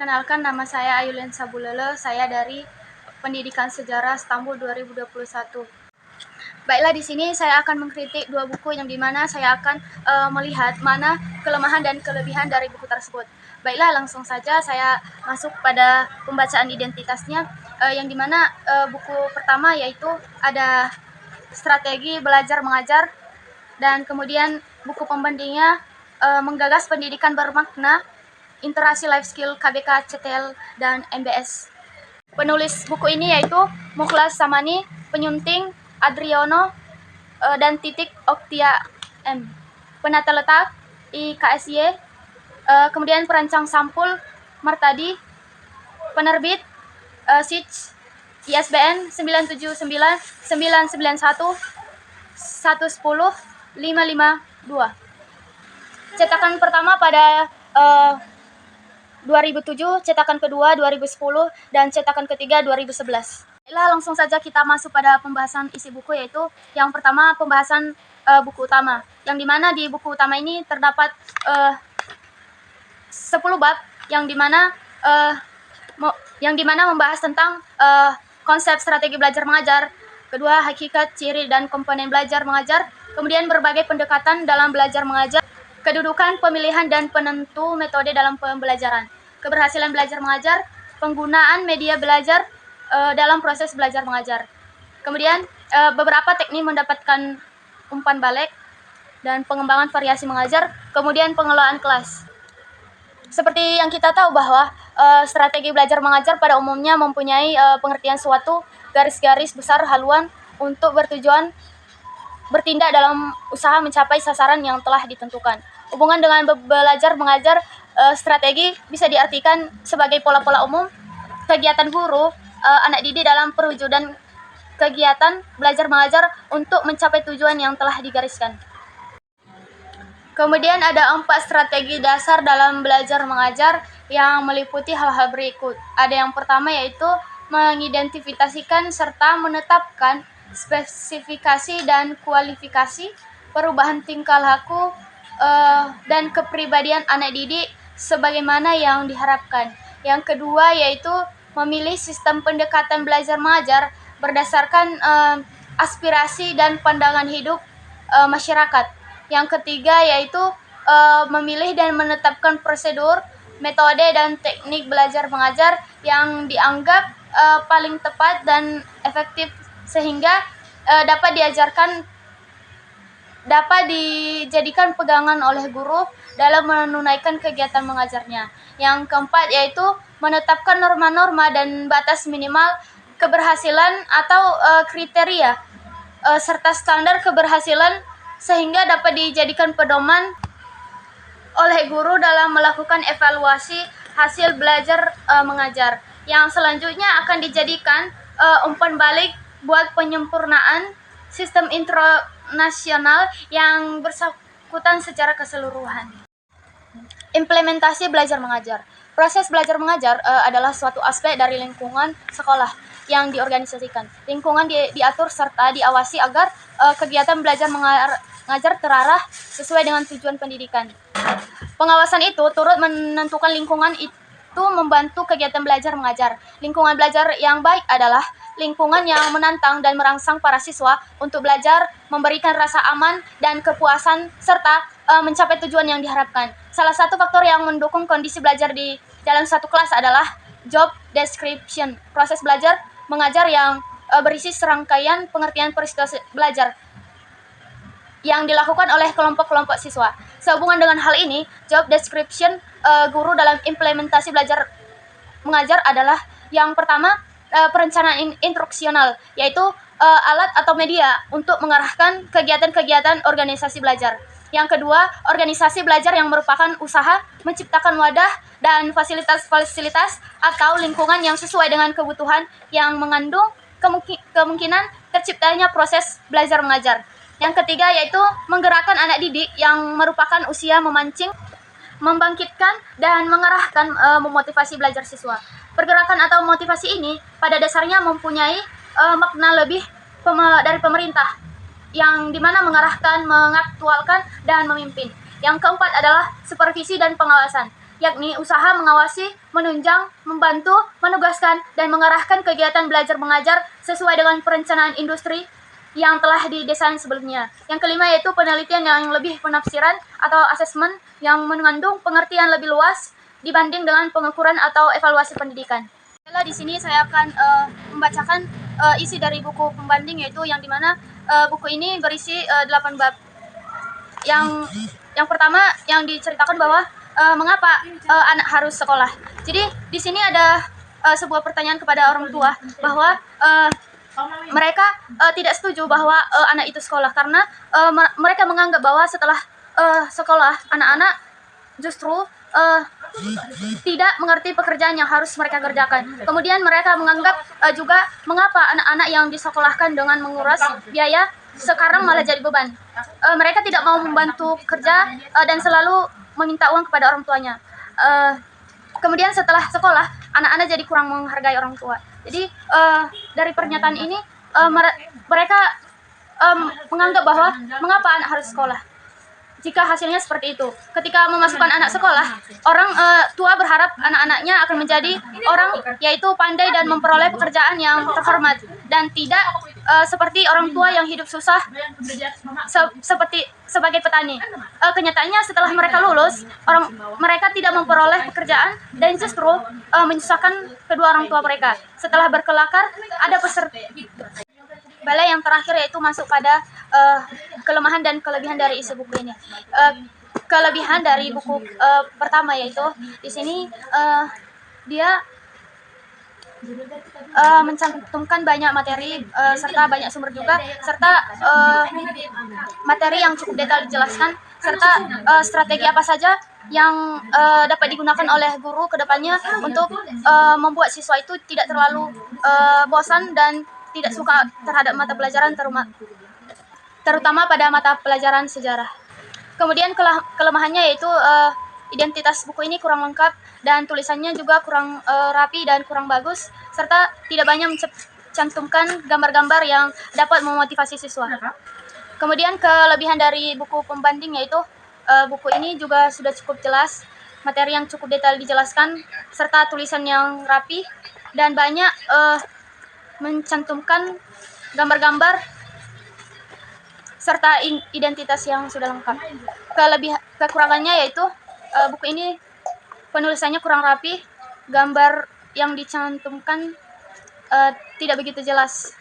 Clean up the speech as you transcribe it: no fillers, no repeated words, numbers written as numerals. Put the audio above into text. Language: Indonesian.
Perkenalkan, nama saya Ayulen Sabulele, saya dari Pendidikan Sejarah Stambul 2021. Baiklah, di sini saya akan mengkritik dua buku yang dimana saya akan melihat mana kelemahan dan kelebihan dari buku tersebut. Baiklah, langsung saja saya masuk pada pembacaan identitasnya, yang dimana buku pertama yaitu ada Strategi Belajar Mengajar, dan kemudian buku pembandingnya Menggagas Pendidikan Bermakna, Interaksi Life Skill KBK CTL dan MBS. Penulis buku ini yaitu Mukhlas Samani, penyunting Adriono dan Titik Oktia M. Penata letak IKSY, kemudian perancang sampul Martadi, penerbit SITCH, ISBN 979-991-110-552. Cetakan pertama pada 2007, cetakan kedua 2010, dan cetakan ketiga 2011. Baiklah, langsung saja kita masuk pada pembahasan isi buku, yaitu yang pertama pembahasan buku utama, yang dimana di buku utama ini terdapat 10 bab yang dimana membahas tentang konsep strategi belajar mengajar, kedua hakikat, ciri, dan komponen belajar mengajar, kemudian berbagai pendekatan dalam belajar mengajar, kedudukan, pemilihan, dan penentu metode dalam pembelajaran, keberhasilan belajar mengajar, penggunaan media belajar dalam proses belajar mengajar, kemudian beberapa teknik mendapatkan umpan balik, dan pengembangan variasi mengajar, kemudian pengelolaan kelas. Seperti yang kita tahu bahwa strategi belajar mengajar pada umumnya mempunyai pengertian suatu garis-garis besar haluan untuk bertujuan bertindak dalam usaha mencapai sasaran yang telah ditentukan. Hubungan dengan belajar mengajar, strategi bisa diartikan sebagai pola-pola umum kegiatan guru, anak didik dalam perwujudan kegiatan belajar mengajar untuk mencapai tujuan yang telah digariskan. Kemudian ada 4 strategi dasar dalam belajar mengajar yang meliputi hal-hal berikut. Ada yang pertama yaitu mengidentifikasikan serta menetapkan spesifikasi dan kualifikasi perubahan tingkah laku dan kepribadian anak didik sebagaimana yang diharapkan. Yang kedua yaitu memilih sistem pendekatan belajar mengajar berdasarkan aspirasi dan pandangan hidup masyarakat. Yang ketiga yaitu memilih dan menetapkan prosedur, metode, dan teknik belajar mengajar yang dianggap paling tepat dan efektif sehingga dapat dijadikan pegangan oleh guru dalam menunaikan kegiatan mengajarnya. Yang keempat yaitu menetapkan norma-norma dan batas minimal keberhasilan atau kriteria serta standar keberhasilan sehingga dapat dijadikan pedoman oleh guru dalam melakukan evaluasi hasil belajar mengajar. Yang selanjutnya akan dijadikan umpan balik buat penyempurnaan sistem internasional yang bersangkutan secara keseluruhan. Implementasi belajar mengajar. Proses belajar mengajar adalah suatu aspek dari lingkungan sekolah yang diorganisasikan. Lingkungan diatur serta diawasi agar kegiatan belajar mengajar terarah sesuai dengan tujuan pendidikan. Pengawasan itu turut menentukan lingkungan itu membantu kegiatan belajar mengajar. Lingkungan belajar yang baik adalah lingkungan yang menantang dan merangsang para siswa untuk belajar, memberikan rasa aman dan kepuasan, serta mencapai tujuan yang diharapkan. Salah satu faktor yang mendukung kondisi belajar di dalam satu kelas adalah job description, proses belajar mengajar yang berisi serangkaian pengertian peristiwa belajar yang dilakukan oleh kelompok-kelompok siswa. Sehubungan dengan hal ini, job description guru dalam implementasi belajar mengajar adalah yang pertama, perencanaan instruksional, yaitu alat atau media untuk mengarahkan kegiatan-kegiatan organisasi belajar. Yang kedua, organisasi belajar yang merupakan usaha menciptakan wadah dan fasilitas-fasilitas atau lingkungan yang sesuai dengan kebutuhan yang mengandung kemungkinan terciptanya proses belajar mengajar. Yang ketiga yaitu menggerakkan anak didik yang merupakan usia memancing, membangkitkan, dan mengarahkan memotivasi belajar siswa. Pergerakan atau motivasi ini pada dasarnya mempunyai makna lebih dari pemerintah, yang dimana mengarahkan, mengaktualkan, dan memimpin. Yang keempat adalah supervisi dan pengawasan. yakni usaha mengawasi, menunjang, membantu, menugaskan, dan mengarahkan kegiatan belajar mengajar sesuai dengan perencanaan industri yang telah didesain sebelumnya. Yang kelima yaitu penelitian yang lebih penafsiran atau asesmen yang mengandung pengertian lebih luas dibanding dengan pengukuran atau evaluasi pendidikan. Di sini saya akan membacakan isi dari buku pembanding, yaitu yang dimana buku ini berisi 8 bab. Yang pertama yang diceritakan bahwa mengapa anak harus sekolah. Jadi di sini ada sebuah pertanyaan kepada orang tua bahwa mereka tidak setuju bahwa anak itu sekolah karena mereka menganggap bahwa setelah sekolah anak-anak justru tidak mengerti pekerjaan yang harus mereka kerjakan. Kemudian mereka menganggap juga mengapa anak-anak yang disekolahkan dengan menguras biaya sekarang malah jadi beban. Mereka tidak mau membantu kerja dan selalu meminta uang kepada orang tuanya. Kemudian setelah sekolah, anak-anak jadi kurang menghargai orang tua. Jadi dari pernyataan ini mereka menganggap bahwa mengapa anak harus sekolah. Jika hasilnya seperti itu, ketika memasukkan anak sekolah, orang tua berharap anak-anaknya akan menjadi orang yaitu pandai dan memperoleh pekerjaan yang terhormat dan tidak seperti orang tua yang hidup susah seperti sebagai petani. Kenyataannya setelah mereka lulus, mereka tidak memperoleh pekerjaan dan justru menyusahkan kedua orang tua mereka. Setelah berkelakar, ada peserta. Yang terakhir yaitu masuk pada kelemahan dan kelebihan dari isi buku ini. Kelebihan dari buku pertama yaitu di sini dia mencantumkan banyak materi serta banyak sumber juga, serta materi yang cukup detail dijelaskan, serta strategi apa saja yang dapat digunakan oleh guru ke depannya untuk membuat siswa itu tidak terlalu bosan dan tidak suka terhadap mata pelajaran, terutama pada mata pelajaran sejarah. Kemudian kelemahannya yaitu identitas buku ini kurang lengkap dan tulisannya juga kurang rapi dan kurang bagus, serta tidak banyak mencantumkan gambar-gambar yang dapat memotivasi siswa. Kemudian kelebihan dari buku pembanding yaitu buku ini juga sudah cukup jelas, materi yang cukup detail dijelaskan, serta tulisan yang rapi dan banyak mencantumkan gambar-gambar serta identitas yang sudah lengkap. Kekurangannya yaitu buku ini penulisannya kurang rapi, gambar yang dicantumkan tidak begitu jelas.